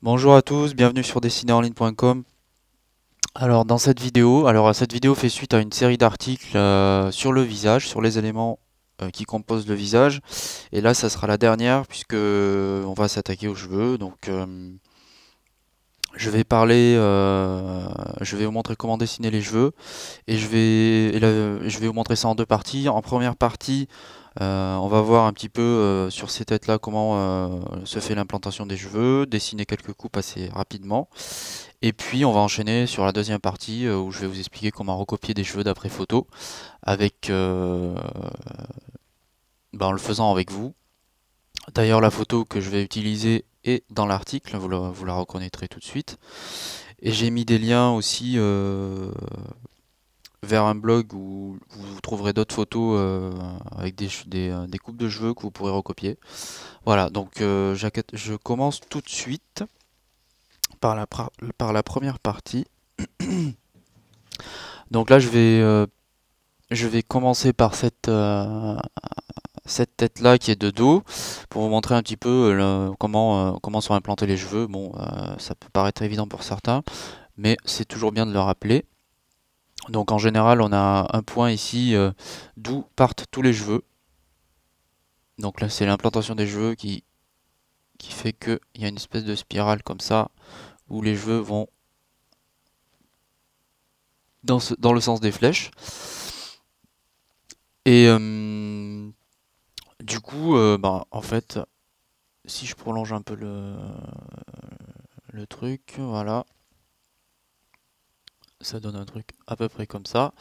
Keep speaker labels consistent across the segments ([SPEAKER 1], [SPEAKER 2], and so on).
[SPEAKER 1] Bonjour à tous, bienvenue sur dessinerenligne.com. Cette vidéo fait suite à une série d'articles sur le visage, sur les éléments qui composent le visage. Et là, ça sera la dernière puisque on va s'attaquer aux cheveux. Je vais vous montrer comment dessiner les cheveux et je vais vous montrer ça en deux parties. En première partie, on va voir un petit peu sur ces têtes-là comment se fait l'implantation des cheveux, dessiner quelques coupes assez rapidement. Et puis on va enchaîner sur la deuxième partie où je vais vous expliquer comment recopier des cheveux d'après photo avec, en le faisant avec vous. D'ailleurs la photo que je vais utiliser est dans l'article, vous la reconnaîtrez tout de suite. Et j'ai mis des liens aussi vers un blog où vous trouverez d'autres photos avec des coupes de cheveux que vous pourrez recopier. Voilà, je commence tout de suite par la première partie. Donc là, je vais commencer par cette tête-là qui est de dos pour vous montrer un petit peu comment sont implantés les cheveux. Bon, ça peut paraître évident pour certains, mais c'est toujours bien de le rappeler. Donc en général, on a un point ici d'où partent tous les cheveux. Donc là, c'est l'implantation des cheveux qui fait qu'il y a une espèce de spirale comme ça où les cheveux vont dans le sens des flèches. Et du coup, en fait, si je prolonge un peu le truc, voilà, ça donne un truc à peu près comme ça.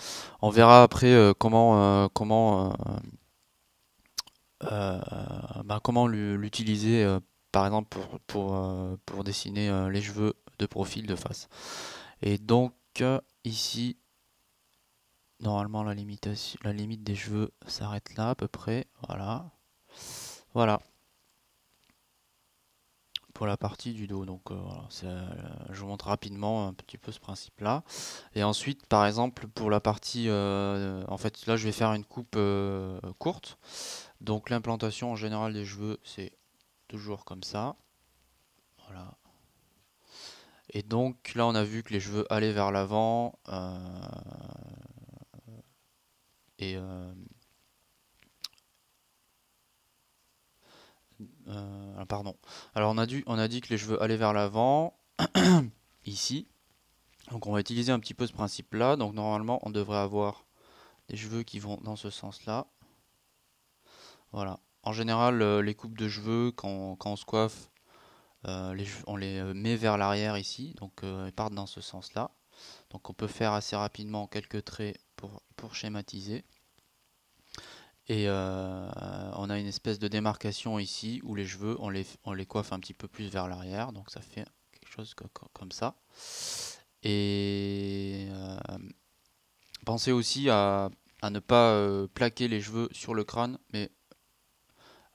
[SPEAKER 1] On verra après euh, comment l'utiliser, par exemple pour dessiner les cheveux de profil, de face. Et donc ici, normalement la limite des cheveux s'arrête là à peu près. Voilà, voilà. Pour la partie du dos. Voilà, je vous montre rapidement un petit peu ce principe-là. Et ensuite, par exemple, pour la partie, en fait, là, je vais faire une coupe courte. Donc l'implantation en général des cheveux, c'est toujours comme ça. Voilà. Et donc là, on a vu que les cheveux allaient vers l'avant. Et pardon. Alors on a dit que les cheveux allaient vers l'avant ici. Donc on va utiliser un petit peu ce principe-là. Donc normalement, on devrait avoir des cheveux qui vont dans ce sens-là. Voilà. En général, les coupes de cheveux, quand on se coiffe, on les met vers l'arrière ici. Donc ils partent dans ce sens-là. Donc on peut faire assez rapidement quelques traits pour schématiser. Et on a une espèce de démarcation ici où les cheveux, on les coiffe un petit peu plus vers l'arrière. Donc ça fait quelque chose comme ça. Et pensez aussi à ne pas plaquer les cheveux sur le crâne, mais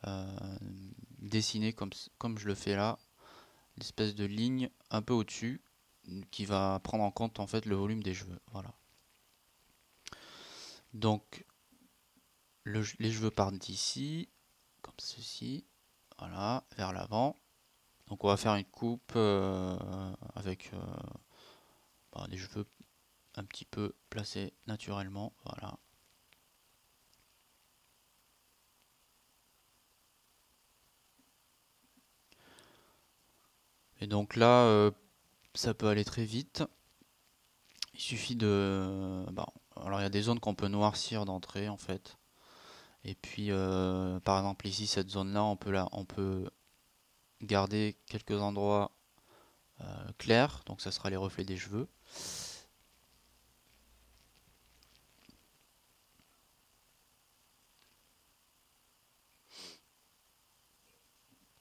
[SPEAKER 1] euh, dessiner comme je le fais là, une espèce de ligne un peu au-dessus qui va prendre en compte en fait le volume des cheveux. Voilà. Donc les cheveux partent d'ici, comme ceci, voilà, vers l'avant. Donc on va faire une coupe avec des cheveux un petit peu placés naturellement. Voilà. Et donc là, ça peut aller très vite. Il suffit de... alors il y a des zones qu'on peut noircir d'entrée en fait. Et puis par exemple ici cette zone là on peut garder quelques endroits clairs, donc ça sera les reflets des cheveux.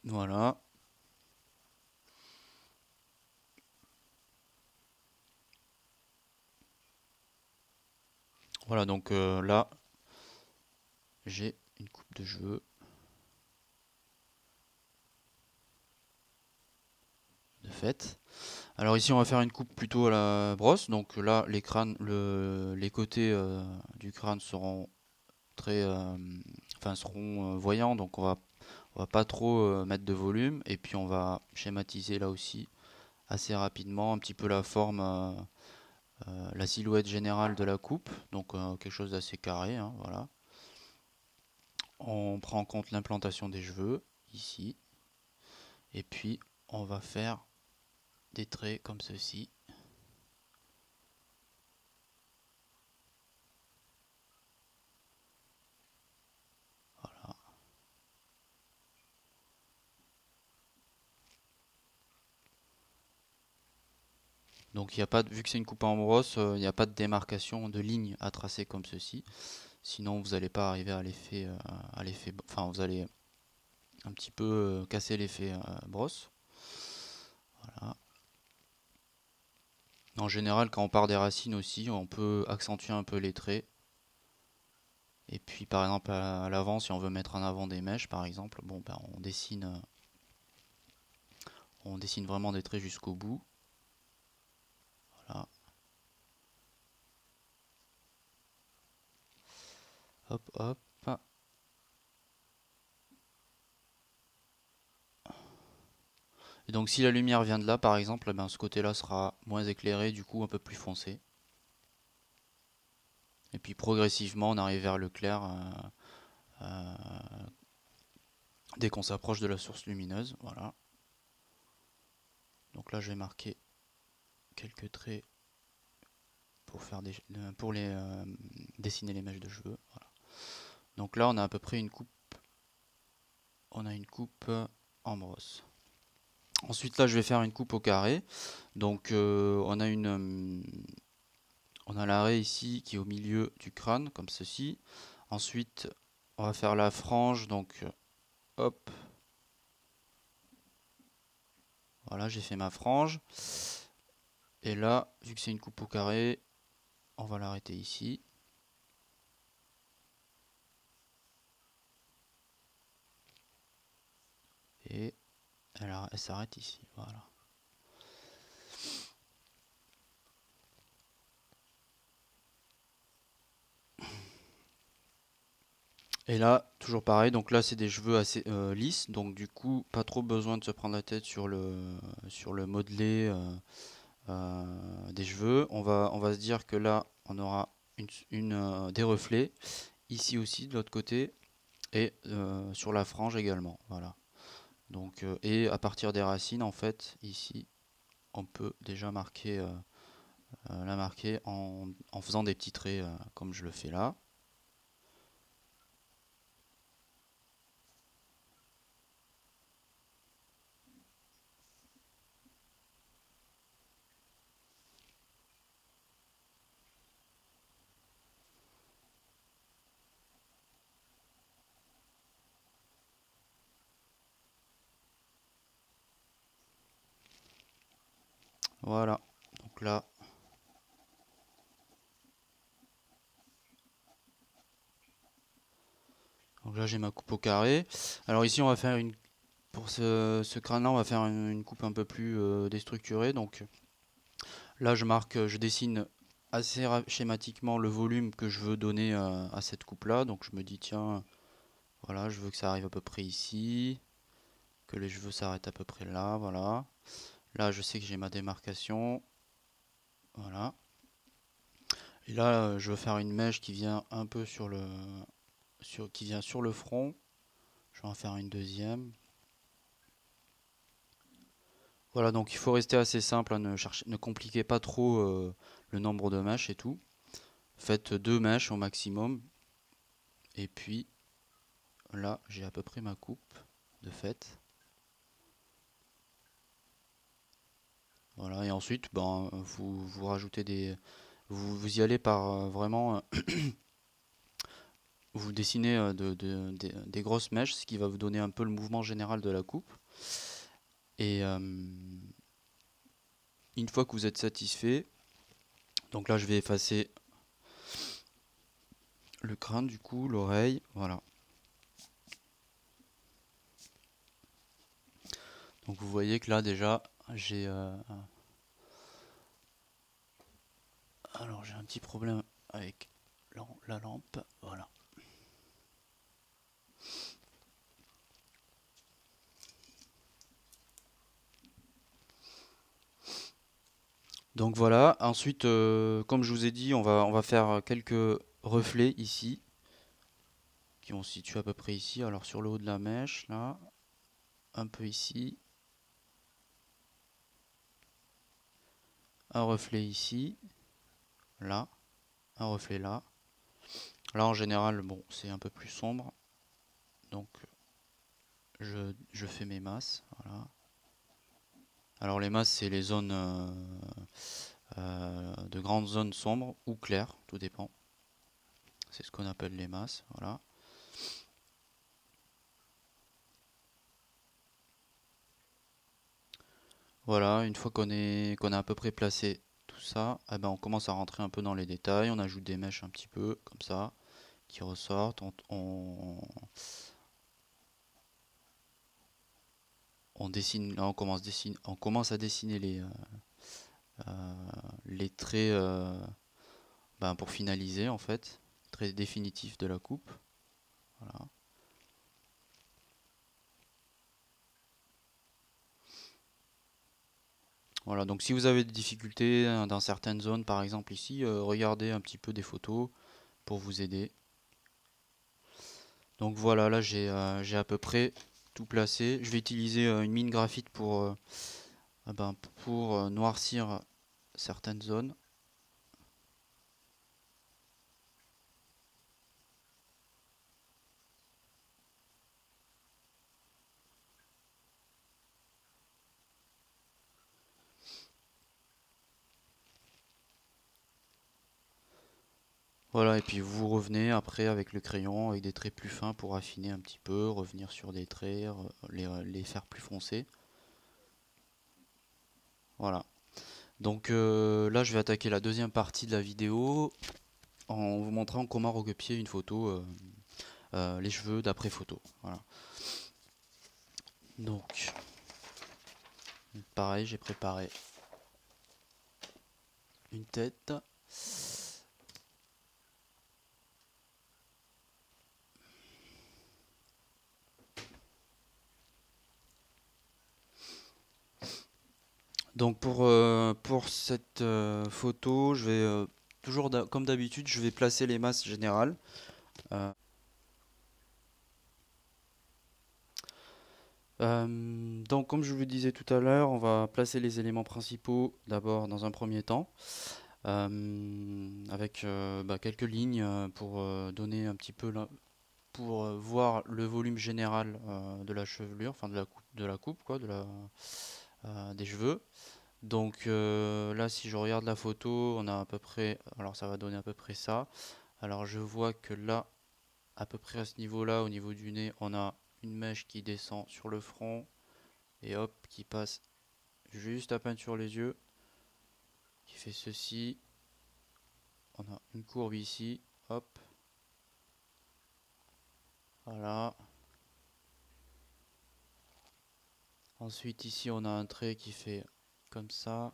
[SPEAKER 1] Voilà. Voilà donc là j'ai une coupe de cheveux de fait. Alors ici on va faire une coupe plutôt à la brosse, donc là les côtés du crâne seront très, seront voyants, donc on va pas trop mettre de volume, et puis on va schématiser là aussi assez rapidement un petit peu la forme, la silhouette générale de la coupe, donc quelque chose d'assez carré, hein, voilà. On prend en compte l'implantation des cheveux, ici, et puis on va faire des traits comme ceci. Voilà. Donc il y a pas de, vu que c'est une coupe en brosse, il n'y a pas de démarcation de ligne à tracer comme ceci. Sinon vous n'allez pas arriver à l'effet, enfin vous allez un petit peu casser l'effet brosse. Voilà. En général, quand on part des racines aussi, on peut accentuer un peu les traits. Et puis par exemple à l'avant, si on veut mettre en avant des mèches par exemple, bon ben on dessine vraiment des traits jusqu'au bout. Voilà. Hop hop. Et donc si la lumière vient de là par exemple, ben, ce côté là sera moins éclairé, du coup un peu plus foncé. Et puis progressivement on arrive vers le clair dès qu'on s'approche de la source lumineuse. Voilà. Donc là je vais marquer quelques traits pour faire dessiner les mèches de cheveux. Voilà. Donc là on a à peu près une coupe. On a une coupe en brosse. Ensuite là je vais faire une coupe au carré. Donc on a l'arrêt ici qui est au milieu du crâne comme ceci. Ensuite on va faire la frange, donc hop. Voilà, j'ai fait ma frange. Et là, vu que c'est une coupe au carré, on va l'arrêter ici. Et elle s'arrête ici. Voilà. Et là, toujours pareil, donc là c'est des cheveux assez lisses, donc du coup pas trop besoin de se prendre la tête sur le modelé des cheveux. On va se dire que là on aura des reflets, ici aussi de l'autre côté, et sur la frange également. Voilà. Donc, et à partir des racines, en fait, ici, on peut déjà la marquer en faisant des petits traits comme je le fais là. Voilà. Donc là j'ai ma coupe au carré. Alors ici on va faire pour ce crâne-là, on va faire une coupe un peu plus déstructurée. Donc là je dessine assez schématiquement le volume que je veux donner à cette coupe-là. Donc je me dis tiens, voilà, je veux que ça arrive à peu près ici, que les cheveux s'arrêtent à peu près là, voilà. Là je sais que j'ai ma démarcation, voilà. Et là je veux faire une mèche qui vient un peu qui vient sur le front. Je vais en faire une deuxième. Voilà, donc il faut rester assez simple, hein, ne compliquez pas trop le nombre de mèches et tout. Faites 2 mèches au maximum. Et puis là, j'ai à peu près ma coupe de fait. Voilà, et ensuite, ben, vous rajoutez vous y allez par vraiment. Vous dessinez des grosses mèches, ce qui va vous donner un peu le mouvement général de la coupe. Et une fois que vous êtes satisfait, donc là je vais effacer le crâne du coup, l'oreille, voilà. Donc vous voyez que là déjà j'ai alors j'ai un petit problème avec la lampe, voilà. Donc voilà, ensuite, comme je vous ai dit, on va faire quelques reflets ici, qui vont se situer à peu près ici. Alors sur le haut de la mèche, là, un peu ici, un reflet ici, là, un reflet là. Là en général, bon, c'est un peu plus sombre, donc je fais mes masses, voilà. Alors les masses, c'est les zones de grandes zones sombres ou claires, tout dépend. C'est ce qu'on appelle les masses, voilà. Voilà, une fois qu'on a à peu près placé tout ça, eh ben on commence à rentrer un peu dans les détails, on ajoute des mèches un petit peu, comme ça, qui ressortent, on dessine, là on commence à dessiner les traits ben, pour finaliser en fait, traits définitifs de la coupe, voilà. Voilà, donc si vous avez des difficultés dans certaines zones, par exemple ici, regardez un petit peu des photos pour vous aider. Donc voilà, là j'ai à peu près tout placé. Je vais utiliser une mine graphite pour noircir certaines zones. Voilà, et puis vous revenez après avec le crayon, avec des traits plus fins pour affiner un petit peu, revenir sur des traits, les faire plus foncés. Voilà. Donc là, je vais attaquer la deuxième partie de la vidéo en vous montrant comment recopier une photo, les cheveux d'après photo. Voilà. Donc, pareil, j'ai préparé une tête. Donc pour cette photo, je vais toujours comme d'habitude, je vais placer les masses générales. Euh, donc comme je vous le disais tout à l'heure, on va placer les éléments principaux d'abord dans un premier temps, avec quelques lignes pour donner un petit peu pour voir le volume général de la chevelure, enfin de la coupe quoi, des cheveux. Donc là, si je regarde la photo, on a à peu près, alors ça va donner à peu près ça. Alors je vois que là, à peu près à ce niveau-là, au niveau du nez, on a une mèche qui descend sur le front et hop, qui passe juste à peine sur les yeux, qui fait ceci. On a une courbe ici, hop, voilà. Ensuite ici, on a un trait qui fait comme ça,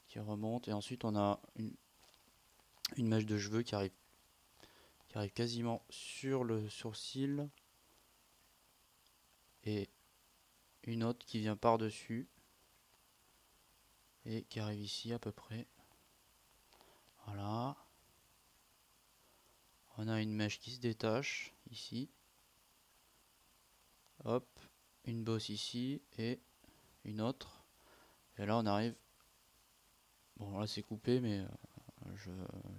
[SPEAKER 1] qui remonte, et ensuite on a une mèche de cheveux qui arrive quasiment sur le sourcil et une autre qui vient par-dessus et qui arrive ici à peu près. Voilà. On a une mèche qui se détache ici. Hop, une bosse ici et une autre. Et là on arrive. Bon là c'est coupé mais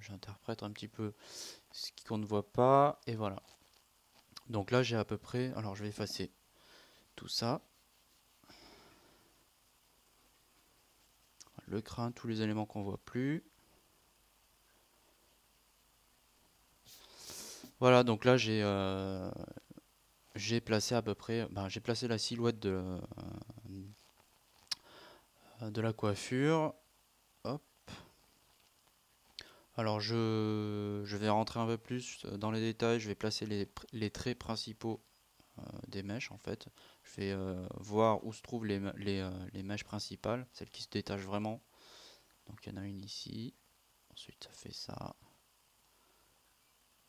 [SPEAKER 1] j'interprète un petit peu ce qu'on ne voit pas. Et voilà. Donc là j'ai à peu près. Alors je vais effacer tout ça. Le crâne, tous les éléments qu'on voit plus. Voilà, donc là j'ai placé à peu près, j'ai placé la silhouette de la coiffure. Hop. Alors je vais rentrer un peu plus dans les détails, je vais placer les traits principaux des mèches en fait. Je vais voir où se trouvent les mèches principales, celles qui se détachent vraiment. Donc il y en a une ici, ensuite ça fait ça.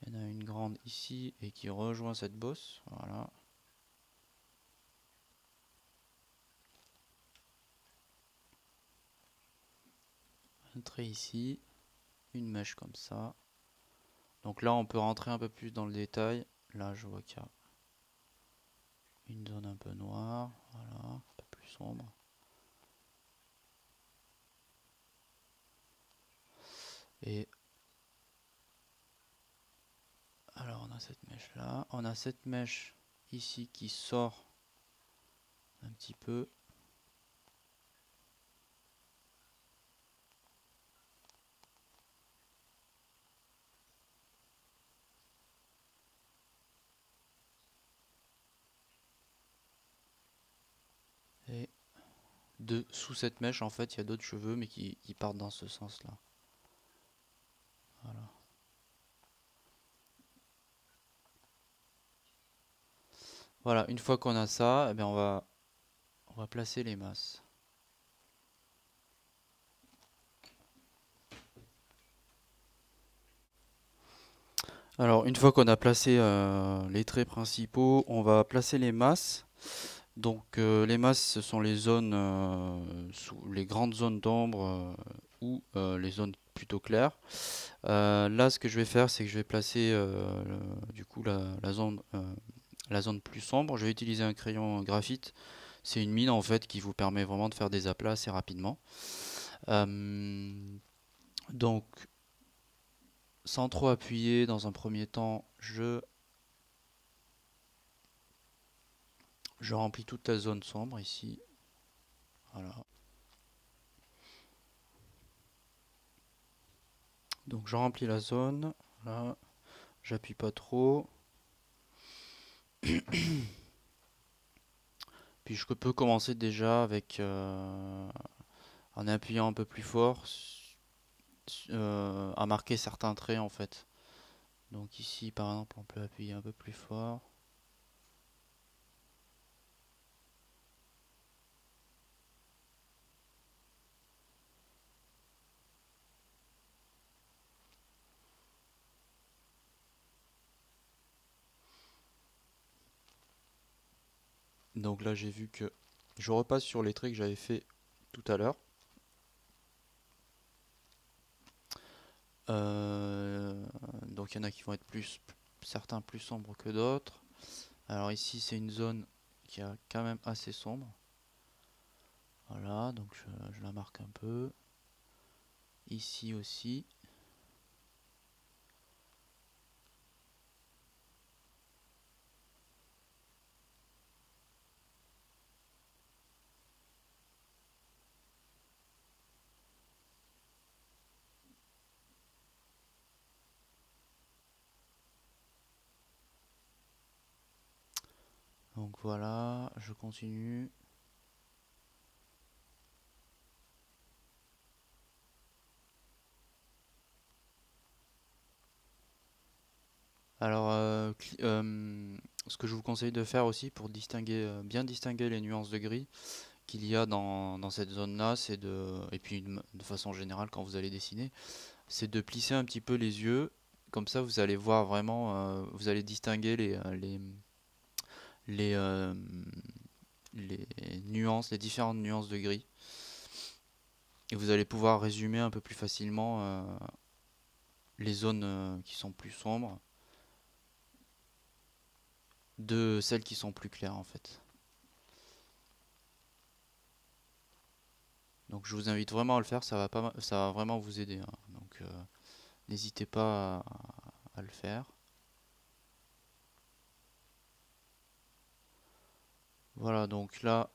[SPEAKER 1] Il y en a une grande ici et qui rejoint cette bosse, voilà. trait ici, une mèche comme ça. Donc là on peut rentrer un peu plus dans le détail. Là je vois qu'il y a une zone un peu noire, voilà, un peu plus sombre. Et alors on a cette mèche là, on a cette mèche ici qui sort un petit peu. Et sous cette mèche en fait il y a d'autres cheveux mais qui partent dans ce sens là. Voilà. Voilà, une fois qu'on a ça, eh bien on va placer les masses. Alors une fois qu'on a placé les traits principaux, on va placer les masses. Donc les masses, ce sont les zones, les grandes zones d'ombre ou les zones plutôt claires. Là, ce que je vais faire, c'est que je vais placer du coup la zone plus sombre. Je vais utiliser un crayon graphite. C'est une mine en fait qui vous permet vraiment de faire des aplats assez rapidement. Donc, sans trop appuyer, dans un premier temps, je remplis toute la zone sombre ici. Voilà. Donc je remplis la zone. Là, j'appuie pas trop. Puis je peux commencer déjà avec en appuyant un peu plus fort à marquer certains traits en fait. Donc ici par exemple on peut appuyer un peu plus fort. Donc là j'ai vu que je repasse sur les traits que j'avais fait tout à l'heure. Donc il y en a qui vont être certains plus sombres que d'autres. Alors ici c'est une zone qui est quand même assez sombre. Voilà, donc je la marque un peu. Ici aussi. Donc voilà, je continue. Alors, ce que je vous conseille de faire aussi pour distinguer, bien distinguer les nuances de gris qu'il y a dans cette zone-là, et puis de façon générale quand vous allez dessiner, c'est de plisser un petit peu les yeux. Comme ça, vous allez voir vraiment, vous allez distinguer les, euh, les nuances, les différentes nuances de gris. Et vous allez pouvoir résumer un peu plus facilement les zones qui sont plus sombres de celles qui sont plus claires en fait. Donc je vous invite vraiment à le faire, ça va vraiment vous aider, hein. Donc n'hésitez pas à le faire. Voilà, donc là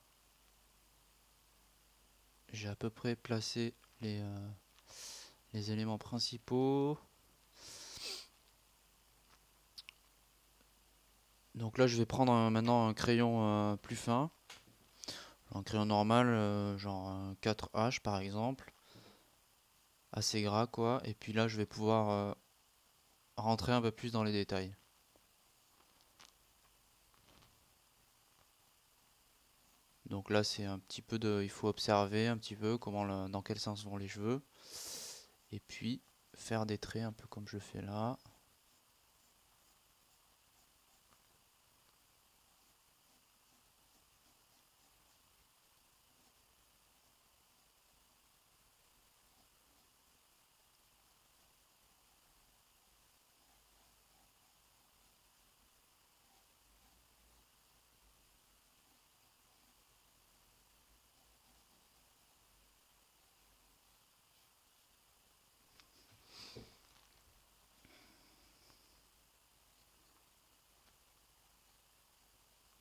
[SPEAKER 1] j'ai à peu près placé les éléments principaux. Donc là je vais prendre maintenant un crayon plus fin, un crayon normal, genre un 4H par exemple, assez gras quoi, et puis là je vais pouvoir rentrer un peu plus dans les détails. Donc là c'est un petit peu il faut observer un petit peu dans quel sens vont les cheveux. Et puis faire des traits un peu comme je fais là.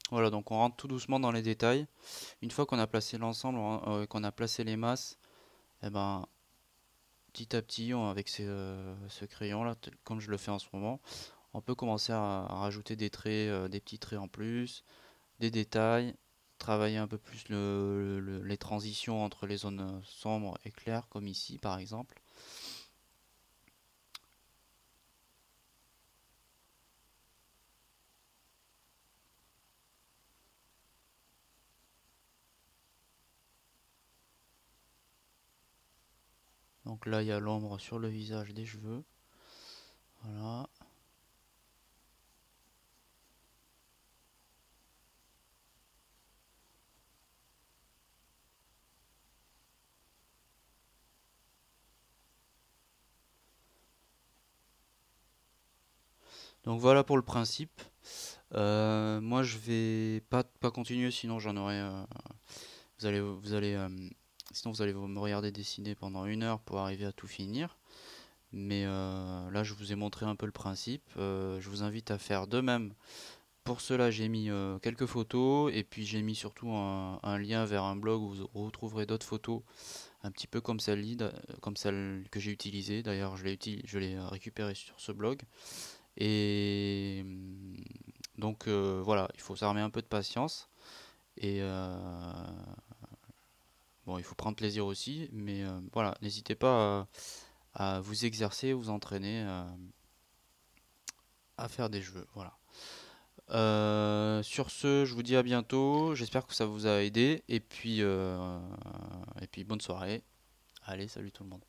[SPEAKER 1] Voilà, donc on rentre tout doucement dans les détails. Une fois qu'on a placé l'ensemble, qu'on a placé les masses, eh ben, petit à petit, avec ce crayon là, comme je le fais en ce moment, on peut commencer à rajouter des traits, des petits traits en plus, des détails, travailler un peu plus les transitions entre les zones sombres et claires, comme ici par exemple. Donc là, il y a l'ombre sur le visage des cheveux. Voilà. Donc voilà pour le principe. Moi, je vais pas continuer, sinon j'en aurai. Sinon vous allez me regarder dessiner pendant 1 heure pour arriver à tout finir. Mais là, je vous ai montré un peu le principe. Je vous invite à faire de même. Pour cela, j'ai mis quelques photos et puis j'ai mis surtout un lien vers un blog où vous retrouverez d'autres photos, un petit peu comme celle que j'ai utilisée. D'ailleurs, je l'ai récupérée sur ce blog. Et donc voilà, il faut s'armer un peu de patience. Et bon, il faut prendre plaisir aussi, mais voilà, n'hésitez pas à vous exercer, vous entraîner à faire des jeux. Voilà. Sur ce, je vous dis à bientôt. J'espère que ça vous a aidé. Et puis bonne soirée. Allez, salut tout le monde.